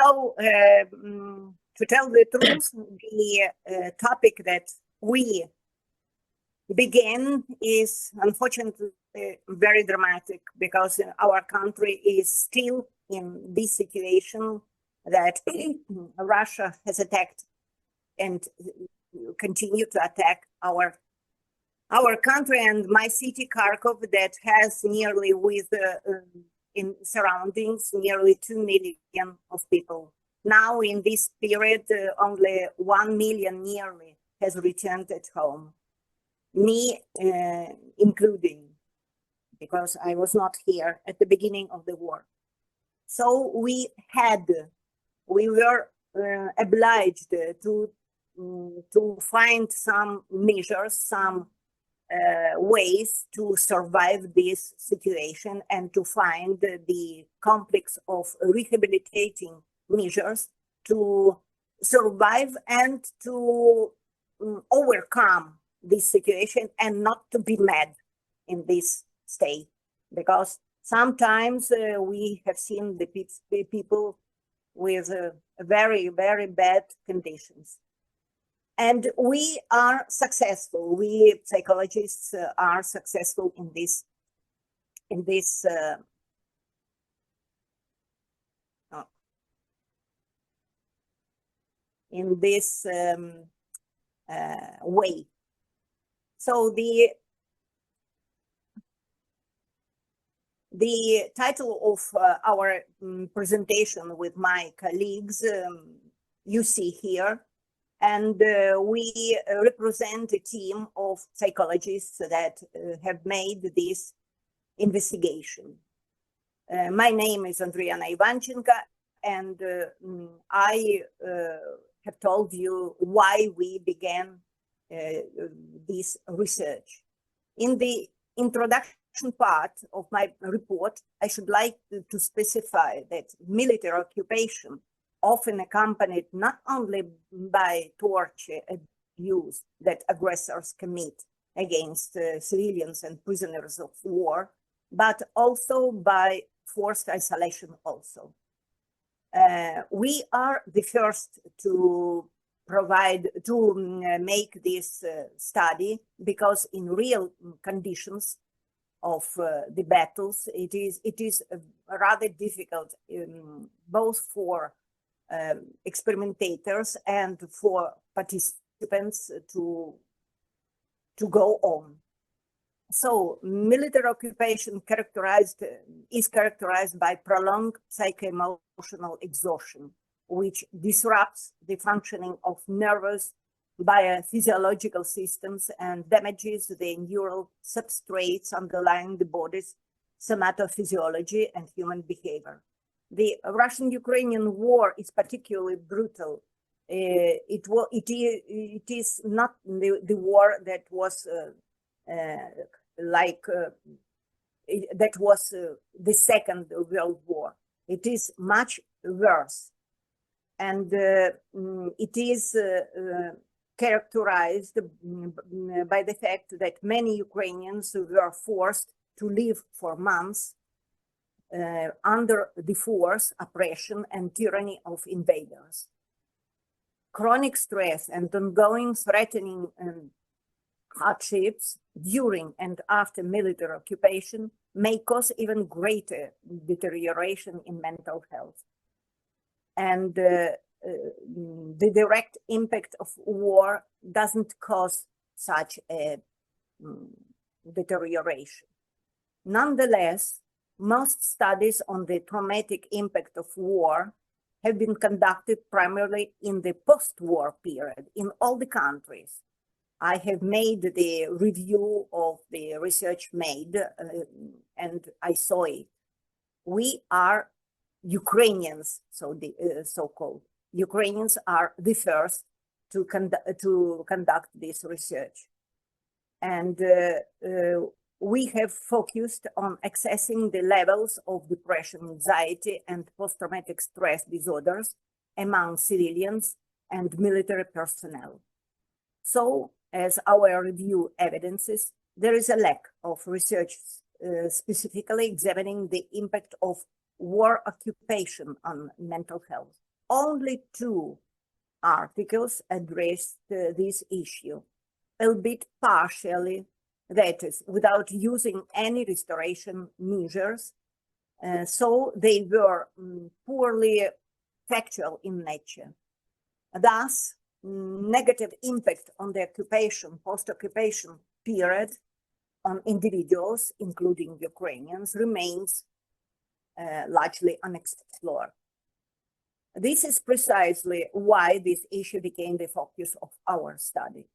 To tell the truth, the topic that we begin is unfortunately very dramatic, because our country is still in this situation that Russia has attacked and continue to attack our country and my city, Kharkov, that has nearly in surroundings nearly 2 million of people. Now in this period, only 1 million nearly has returned at home. Me including, because I was not here at the beginning of the war. So we were obliged to find some measures, some ways to survive this situation, and to find the complex of rehabilitating measures to survive and to overcome this situation and not to be mad in this state. Because sometimes we have seen the people with very, very bad conditions. And we are successful. We psychologists are successful in this way. So the title of our presentation with my colleagues you see here, and we represent a team of psychologists that have made this investigation. My name is Andreyanna Ivanchenko, and I have told you why we began this research. In the introduction part of my report, I should like to specify that military occupation, often accompanied not only by torture abuse that aggressors commit against civilians and prisoners of war, but also by forced isolation also. We are the first to make this study, because in real conditions of the battles, it is rather difficult both for experimentators and for participants to go on. So military occupation is characterized by prolonged psycho-emotional exhaustion, which disrupts the functioning of nervous, biophysiological systems and damages the neural substrates underlying the body's somatophysiology and human behavior. The Russian-Ukrainian war is particularly brutal. It is not the war that was that was the Second World War. It is much worse, and it is characterized by the fact that many Ukrainians were forced to live for months under the force, oppression, and tyranny of invaders. Chronic stress and ongoing threatening hardships during and after military occupation may cause even greater deterioration in mental health. And the direct impact of war doesn't cause such a deterioration. Nonetheless, most studies on the traumatic impact of war have been conducted primarily in the post-war period in all the countries. I have made the review of the research made, and I saw it. We are Ukrainians, so the so-called Ukrainians are the first to conduct this research, and we have focused on assessing the levels of depression, anxiety, and post-traumatic stress disorders among civilians and military personnel. So, as our review evidences, there is a lack of research specifically examining the impact of war occupation on mental health. Only 2 articles addressed this issue, albeit partially, that is, without using any restoration measures. So they were poorly factual in nature. Thus, negative impact on the post-occupation period on individuals, including Ukrainians, remains largely unexplored. This is precisely why this issue became the focus of our study.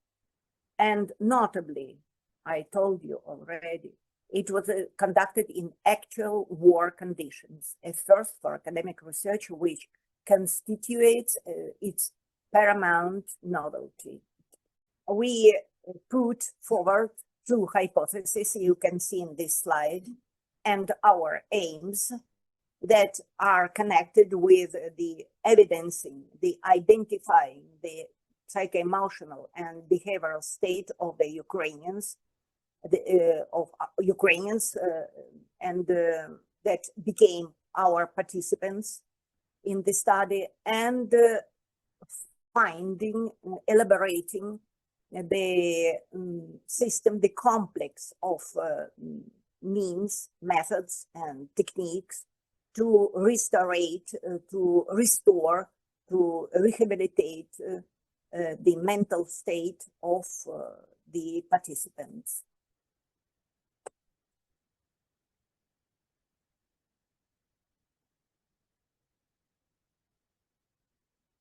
And notably, I told you already, it was conducted in actual war conditions, a first for academic research, which constitutes its paramount novelty. We put forward 2 hypotheses you can see in this slide, and our aims that are connected with the evidencing, the identifying the psycho-emotional and behavioral state of the Ukrainians, and that became our participants in the study, and elaborating the system, the complex of means, methods, and techniques to restore, to rehabilitate the mental state of the participants.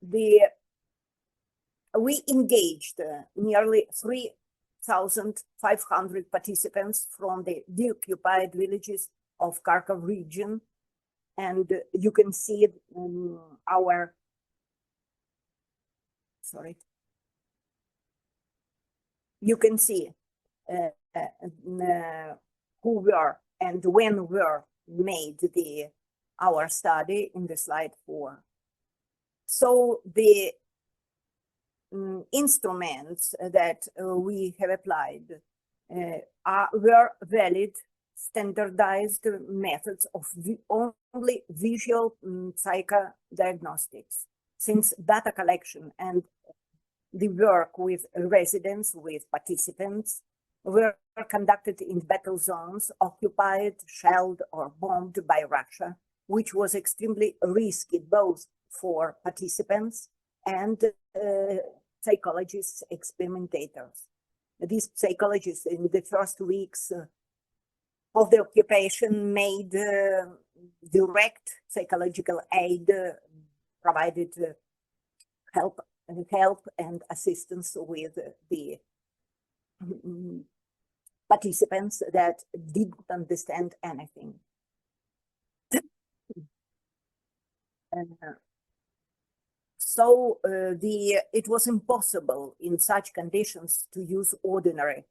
We engaged nearly 3,500 participants from the deoccupied villages of Kharkov region, and you can see you can see who were and when were made our study in the slide 4. So the instruments that we have applied were valid, standardized methods of only visual psychodiagnostics, since data collection and the work with residents, with participants, were conducted in battle zones occupied, shelled, or bombed by Russia, which was extremely risky both for participants and psychologists, experimentators. These psychologists in the first weeks of the occupation made direct psychological aid, provided help and assistance with the participants that didn't understand anything. So it was impossible in such conditions to use ordinary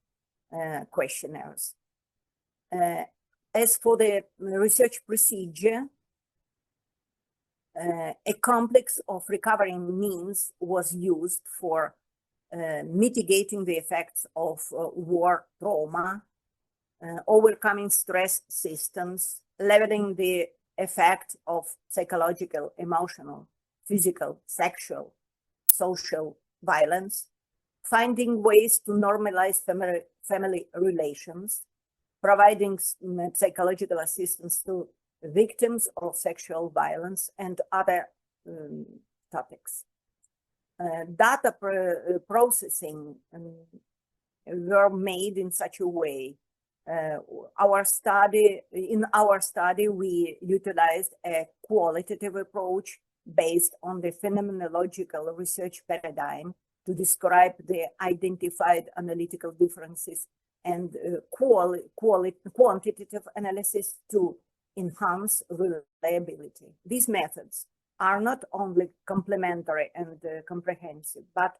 questionnaires. As for the research procedure, a complex of recovering means was used for mitigating the effects of war trauma, overcoming stress systems, leveling the effect of psychological, emotional, physical, sexual, social violence, finding ways to normalize family relations, providing psychological assistance to victims of sexual violence, and other topics. Data processing were made in such a way. In our study, we utilized a qualitative approach based on the phenomenological research paradigm to describe the identified analytical differences, and quantitative analysis to enhance reliability. These methods are not only complementary and comprehensive, but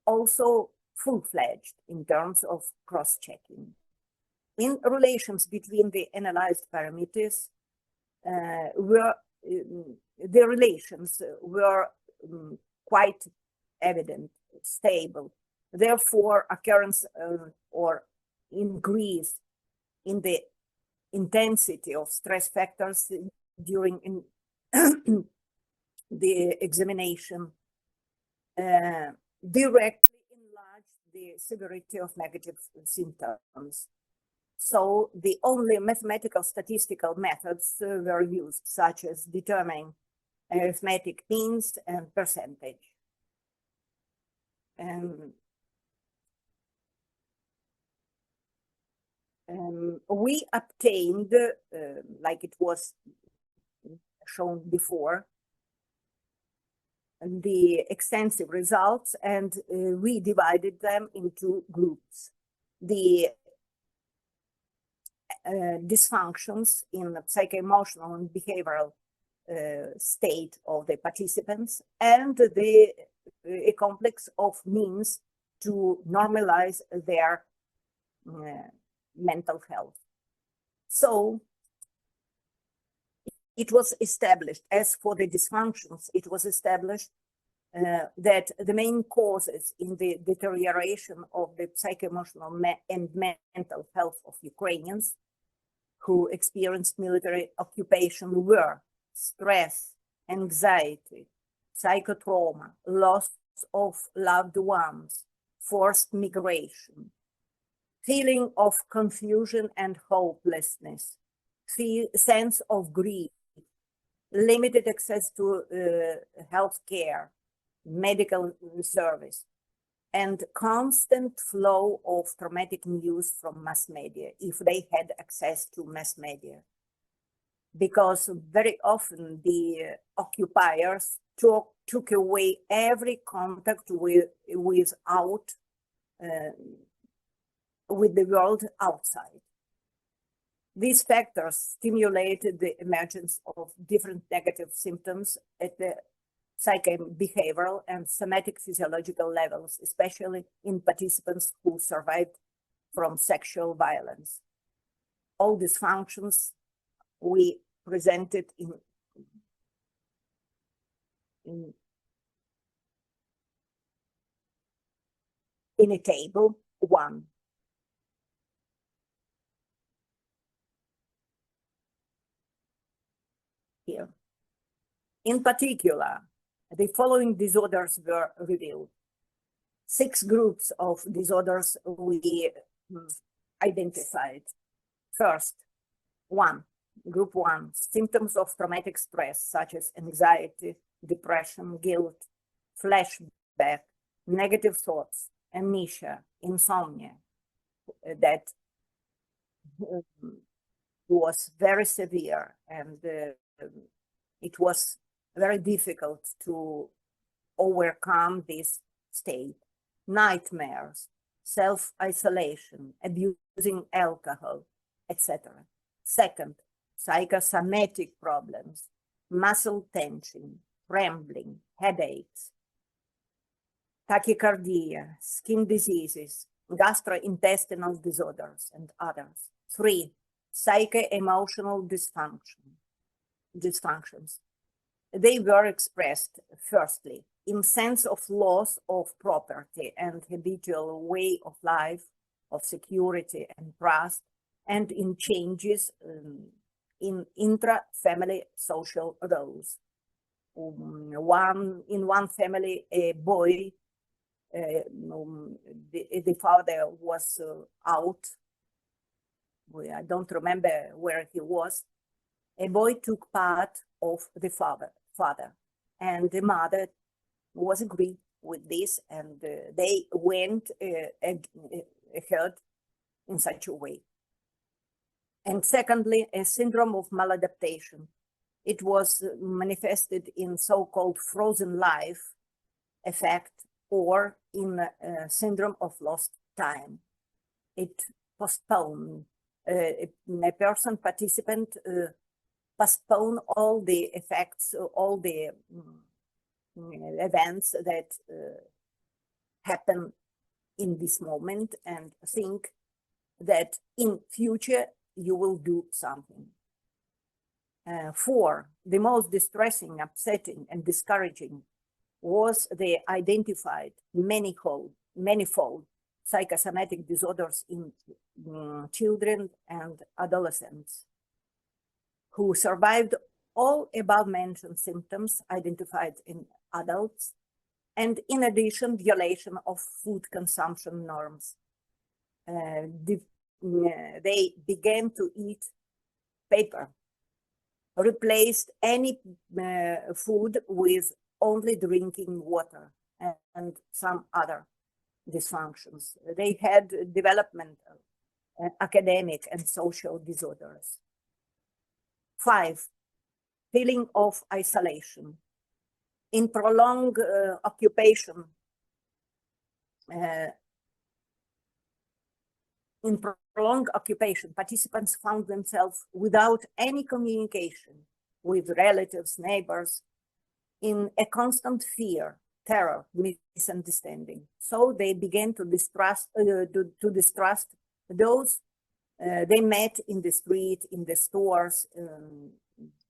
also full-fledged in terms of cross-checking. In relations between the analyzed parameters, the relations were quite evident, stable. Therefore, occurrence or increase in the intensity of stress factors during the examination directly enlarged the severity of negative symptoms. So the only mathematical statistical methods were used, such as determining arithmetic means and percentage. We obtained, like it was shown before, the extensive results, and we divided them into groups. The dysfunctions in the psycho-emotional and behavioral state of the participants, and a complex of means to normalize their mental health. So it was established, as for the dysfunctions, it was established that the main causes in the deterioration of the psycho-emotional and mental health of Ukrainians who experienced military occupation were stress, anxiety, psychotrauma, loss of loved ones, forced migration, feeling of confusion and hopelessness, sense of grief, limited access to health care, medical service, and constant flow of traumatic news from mass media, if they had access to mass media. Because very often the occupiers took away every contact with the world outside. These factors stimulated the emergence of different negative symptoms at the psycho-behavioral and somatic physiological levels, especially in participants who survived from sexual violence. All these functions we presented in a table 1. Here. In particular, the following disorders were revealed. 6 groups of disorders we identified. First, Group 1, symptoms of traumatic stress, such as anxiety, depression, guilt, flashback, negative thoughts, amnesia, insomnia, that was very severe, and it was very difficult to overcome this state. Nightmares, self-isolation, abusing alcohol, etc. Second, psychosomatic problems, muscle tension, trembling, headaches, tachycardia, skin diseases, gastrointestinal disorders, and others. 3, psycho-emotional dysfunctions. They were expressed, firstly, in sense of loss of property and habitual way of life, of security and trust, and in changes in intra-family social roles. In one family, a boy, the father was out. I don't remember where he was. A boy took part of the father, and the mother was agreed with this, and they went ahead in such a way. And secondly, a syndrome of maladaptation. It was manifested in so-called frozen life effect, or in a syndrome of lost time. It postponed, a participant postpone all the effects, all the events that happen in this moment, and think that in future you will do something. 4, the most distressing, upsetting, and discouraging was the identified manifold psychosomatic disorders in children and adolescents who survived all above-mentioned symptoms identified in adults, and in addition, violation of food consumption norms. They began to eat paper, replaced any food with only drinking water, and some other dysfunctions. They had developmental, academic, and social disorders. 5, feeling of isolation. In prolonged occupation, participants found themselves without any communication with relatives, neighbors, in a constant fear, terror, misunderstanding. So they began to distrust those they met in the street, in the stores,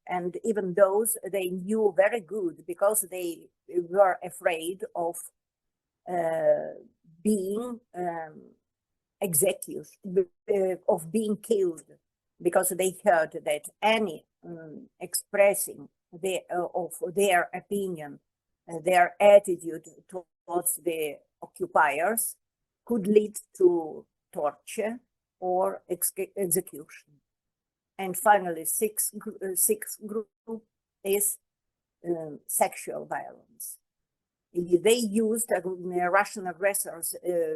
and even those they knew very good, because they were afraid of being executed, of being killed, because they heard that any expressing of their opinion, their attitude towards the occupiers could lead to torture or execution. And finally, sixth group is sexual violence. They used, Russian aggressors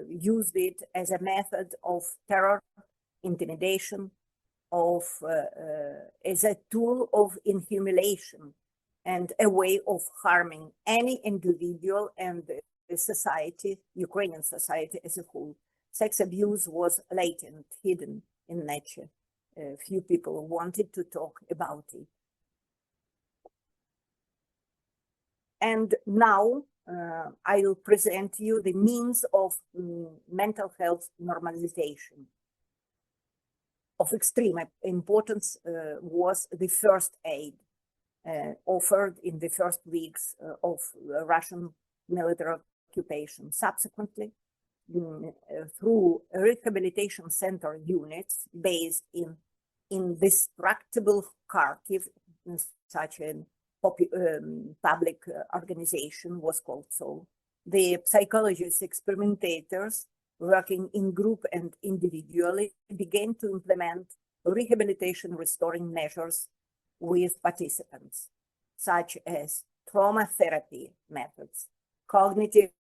used it as a method of terror, intimidation, as a tool of humiliation, and a way of harming any individual and the society, Ukrainian society as a whole. Sex abuse was latent, hidden in nature. Few people wanted to talk about it. And now I will present you the means of mental health normalization. Of extreme importance was the first aid offered in the first weeks of Russian military occupation. Subsequently, through rehabilitation center units based in indestructible Kyiv, such a public organization was called so. The psychologists, experimentators working in group and individually began to implement rehabilitation restoring measures with participants, such as trauma therapy methods, cognitive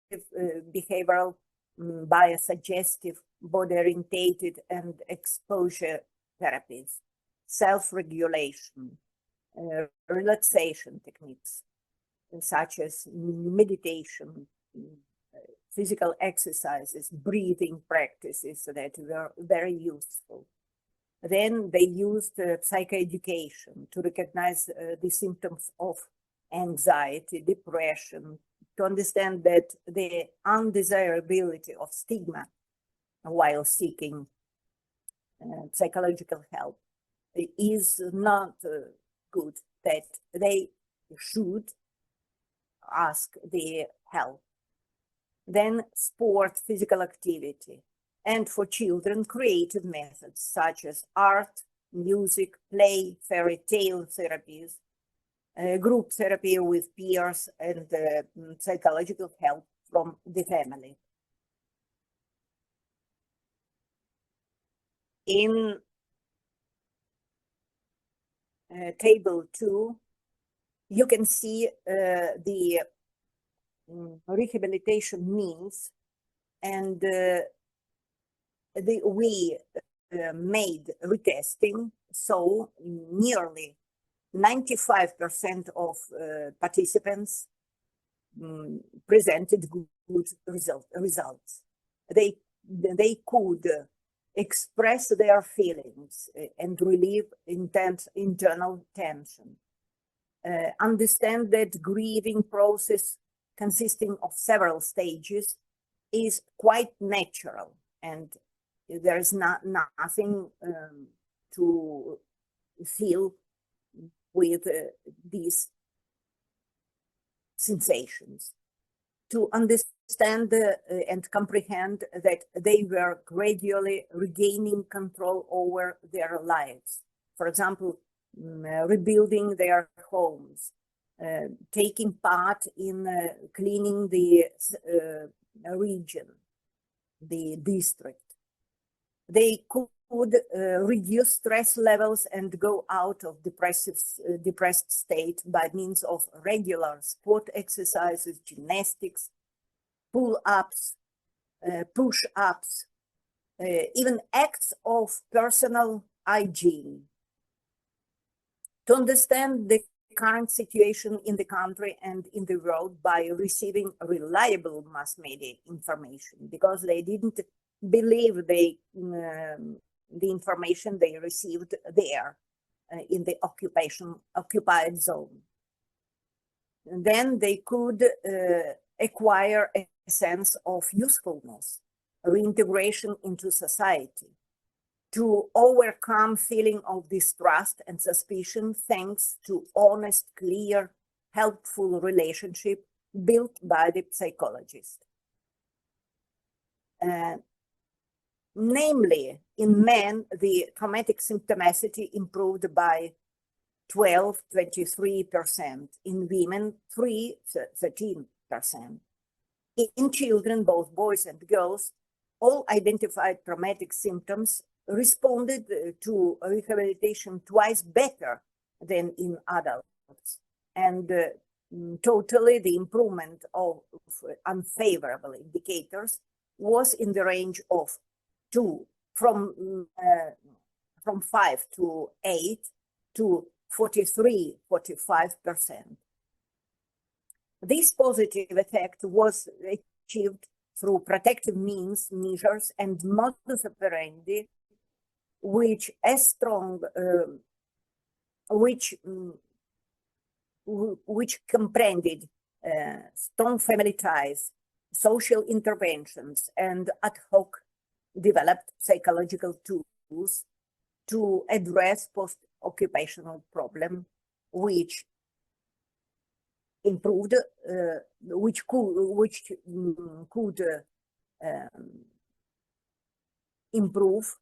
behavioral, biosuggestive, body-orientated, and exposure therapies, self-regulation, relaxation techniques, such as meditation, physical exercises, breathing practices that were very useful. Then they used psychoeducation to recognize the symptoms of anxiety, depression, to understand that the undesirability of stigma while seeking psychological help is not good, that they should ask the help. Then sport, physical activity, and for children, creative methods such as art, music, play, fairy tale therapies, group therapy with peers, and psychological help from the family. In table 2, you can see the rehabilitation means, and we made retesting, so nearly 95% of participants presented good results. They could express their feelings and relieve intense internal tension. Understand that grieving process consisting of several stages is quite natural, and there is nothing to feel with these sensations. To understand and comprehend that they were gradually regaining control over their lives. For example, rebuilding their homes, taking part in cleaning the region, the district. They could reduce stress levels and go out of depressed state by means of regular sport exercises, gymnastics, pull-ups, push-ups, even acts of personal hygiene. To understand the current situation in the country and in the world by receiving reliable mass media information, because they didn't believe the information they received there in the occupied zone. And then they could acquire a sense of usefulness, reintegration into society, to overcome feeling of distrust and suspicion thanks to honest, clear, helpful relationship built by the psychologist. Namely, in men, the traumatic symptomicity improved by 23%, in women 13%. In children, both boys and girls, all identified traumatic symptoms responded to rehabilitation twice better than in adults. And totally the improvement of unfavorable indicators was in the range of 2, from 5 to 8 to 43-45%. This positive effect was achieved through protective measures and modus operandi, which comprehended strong family ties, social interventions, and ad hoc developed psychological tools to address post-occupational problem, which improved, which could improve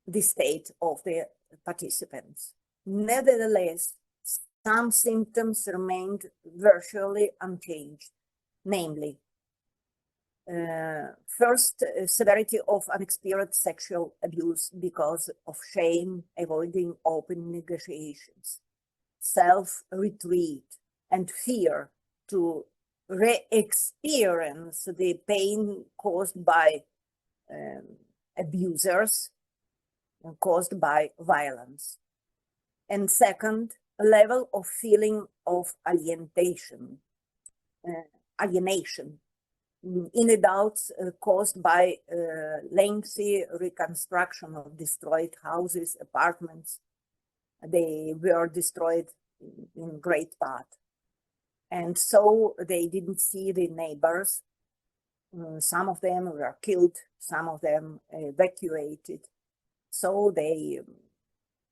the state of the participants. Nevertheless, some symptoms remained virtually unchanged, namely, first, severity of unexperienced sexual abuse because of shame, avoiding open negotiations, self-retreat, and fear to re-experience the pain caused by abusers, caused by violence. And second, a level of feeling of alienation in adults caused by lengthy reconstruction of destroyed houses, apartments. They were destroyed in great part. And so they didn't see the neighbors. Some of them were killed, some of them evacuated. So they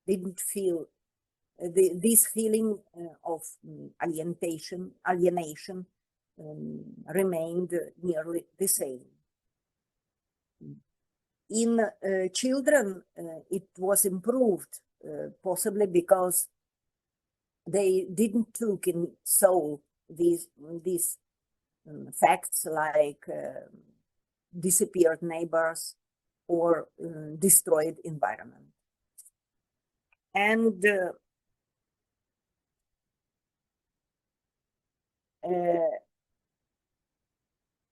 didn't feel this feeling of alienation remained nearly the same. In children, it was improved, possibly because they didn't took in soul these facts like disappeared neighbors or destroyed environment. And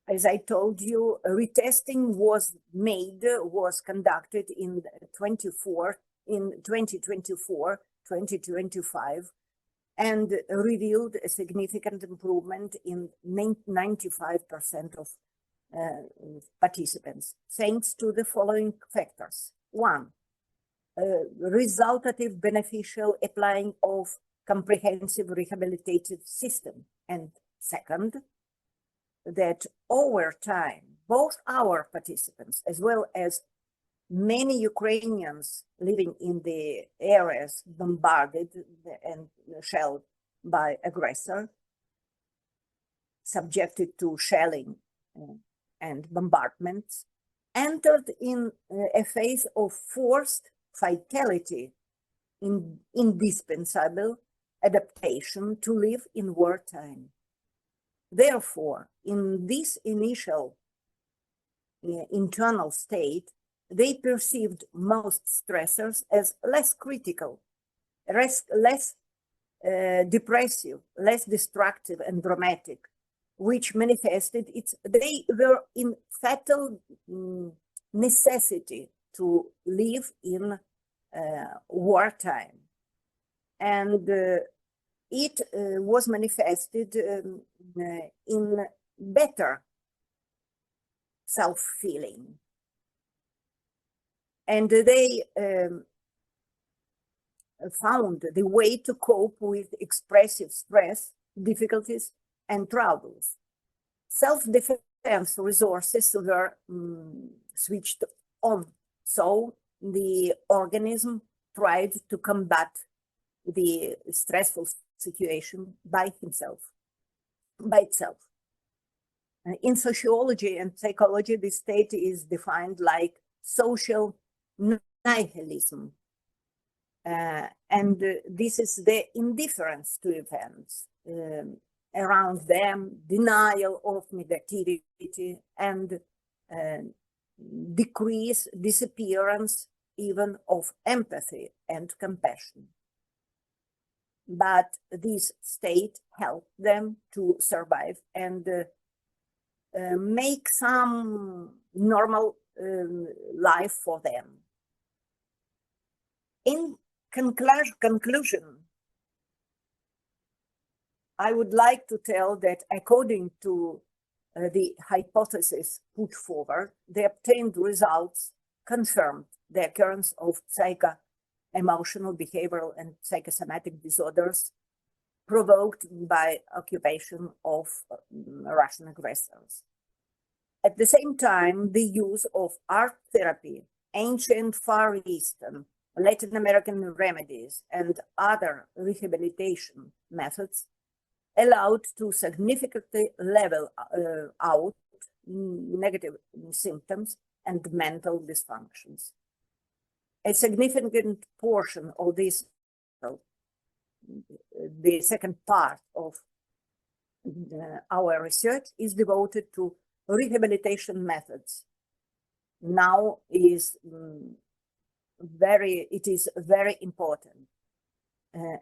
as I told you, retesting was conducted in 2024, 2025, and revealed a significant improvement in 95% of participants, thanks to the following factors. 1, resultative beneficial applying of comprehensive rehabilitative system. And second, that over time, both our participants as well as many Ukrainians living in the areas bombarded and shelled by aggressor, subjected to shelling and bombardments, entered in a phase of forced vitality indispensable adaptation to live in wartime. Therefore, in this initial internal state, they perceived most stressors as less critical, less depressive, less destructive and dramatic, which manifested they were in fatal necessity to live in wartime. And it was manifested in better self-feeling. And they found the way to cope with expressive stress, difficulties, and troubles. Self-defense resources were switched on, so the organism tried to combat the stressful situation by itself. In sociology and psychology, this state is defined like social nihilism. And this is the indifference to events around them, denial of negativity, and disappearance even of empathy and compassion. But this state helped them to survive and make some normal life for them. In conclusion, I would like to tell that according to the hypothesis put forward, the obtained results confirmed the occurrence of psycho-emotional, behavioral, and psychosomatic disorders provoked by occupation of Russian aggressors. At the same time, the use of art therapy, ancient Far Eastern, Latin American remedies, and other rehabilitation methods allowed to significantly level out negative symptoms and mental dysfunctions. A significant portion of this, the second part of our research, is devoted to rehabilitation methods. Now it is very important.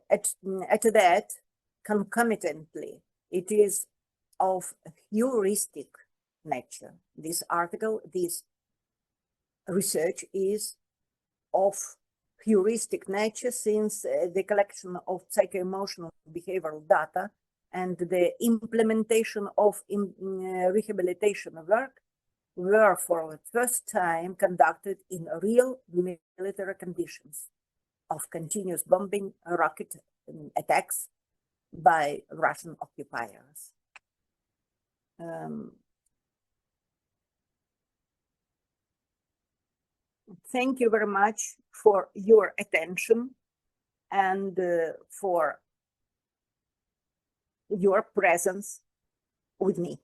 At that, concomitantly, it is of heuristic nature. This research is of heuristic nature, since the collection of psycho-emotional behavioral data and the implementation of rehabilitation work were for the first time conducted in real military conditions of continuous bombing, rocket attacks by Russian occupiers. Thank you very much for your attention and for your presence with me.